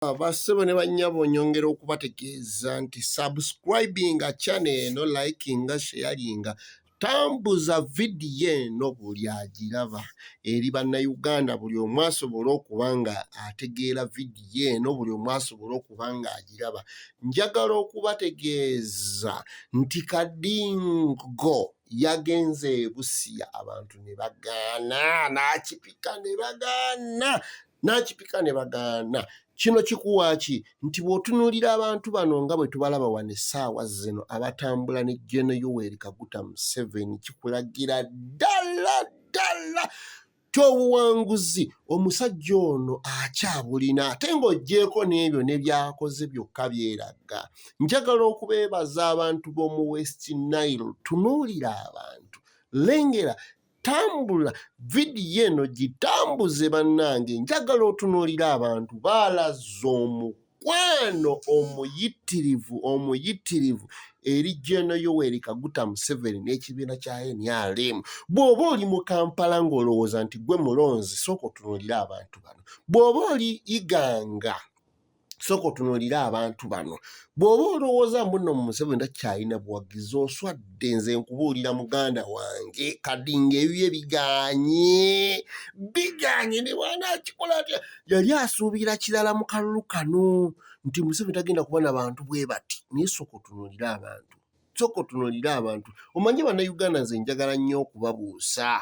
Bassebo ne bannyabo nyongera okubategeeza nti subscribinga channel eno, likinga, sharinga, tambuza vidiyo eno buli agiraba eri bannayuganda, buli omu asobola okuba nga ategeera vidiyo eno, buli omu asobola okuba nga agiraba. Njagala okubategeeza nti Kadingo yagenze Busia, abantu ne bagaana, n'akipika ne bagaana. Kino kikuwa ki? Nti bw'otunuulira abantu bano nga bwe tubalaba wano essaawa zino abatambula ne Gen. Yoweri Kaguta Museveni, kikulagira ddala ky'obuwanguzi omusajja ono akyabulina, ate ng'oggyeko n'ebyo ne byakoze byokka byeraga. Njagala okubeebaza abantu b'omu West Nile, tunuulira abantu, lengera, tambula vidiyo eno gitambuze bannange. Njagala otunuulira abantu baalaze omukwano omuyitirivu eri Gen. Yoweri Kaguta Museveni n'ekibiina kya NRM. Bw'oba oli mu Kampala ng'olowooza nti gwe mulonzi, sooka otunuulire abantu bano. Bw'oba oli Iganga, sooka otunuulire abantu bano. Bw'oba olowooza mbuno Museveni takyalina buwagizi, oswadde. Nze nkubuulira muganda wange, Kadingo ebibye biganye ne bw'anaakikola atya. Yali asuubira kirala mu kalulu kano nti Museveni tagenda kuba n'abantu bwe bati, naye sooka otunuulire abantu. Omanyi bannayuganda, nze njagala nnyo okubabuusa,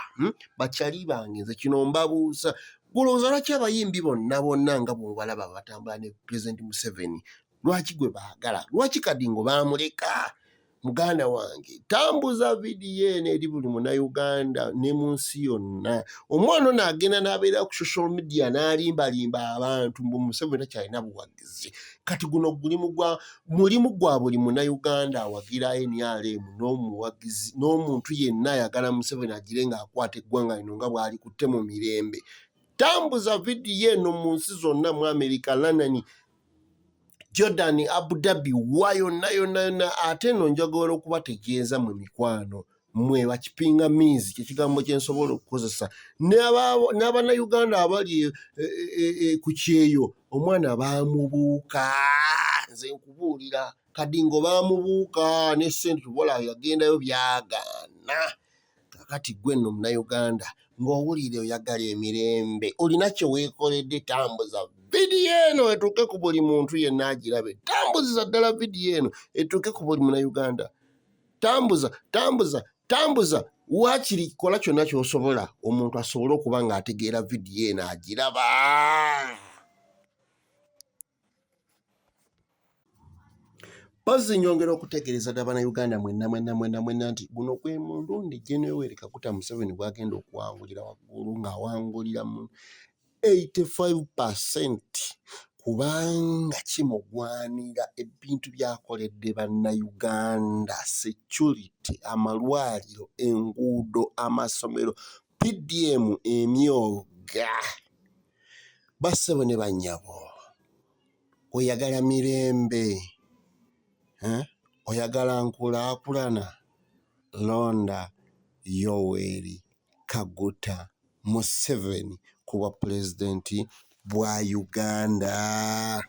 bakyali bange, nze kino mbabuusa. Olowooza lwaki abayimbi bonna nga bw'obalaba batambula ne Pulezidenti Museveni, lwaki gwe baagala? Lwaki Kadingo baamuleka? Muganda wange, tambuza vidiyo eno eri buli munnayuganda ne mu nsi yonna. Omwana ono agenda n'abeera ku social media n'alimbalimba abantu mbu Museveni takyalina buwagizi. Kati guno mulimu gwa buli munnayuganda awagira NRM n'omuwagizi n'omuntu yenna ayagala Museveni agire ng'akwata eggwanga lino nga bw'alikutte mu mirembe. Tambuza vidiyo eno mu nsi zonna, mu America, London, Jordan, Abu Dhabi, wa yonna. Ate no njagala okubategeeza mu mikwano mmwe bakipingamizi, kyekigambo kye nsobola okukozesa, n'abannayuganda abali ku kyeyo. Omwana baamubuuka, nze nkubuulira, Kadingo baamubuuka ne ssente tubola yagendayo byagaana. Kakati gwe nno munnayuganda ng'owulire oyagala emirembe, olina kye weekoledde, tambuza vidiyo eno etuuke ku buli muntu yenna agirabe. Tambuza ddala vidiyo eno etuuke ku buli munnayuganda. Tambuza. Waakiri kola kyonna ky'osobola omuntu asobole okuba ng'ategeera vidiyo eno agiraba. Mpozzi nyongera okutegeereza ddala bannayuganda mwenna nti guno gwe mulundi Gen. Yoweri Kaguta Museveni bw'agenda okuwangulira waggulu, ng'awangulira mu 85%, kubanga kimugwanira ebintu by'akoledde bannayuganda: security, amalwaliro, enguudo, amasomero, PDM, emyoga. Bassebo ne bannyabo, oyagala mirembe, oyagala nkulaakulana, londa Yoweri Kaguta Museveni kuba pulezidenti bwa Uganda.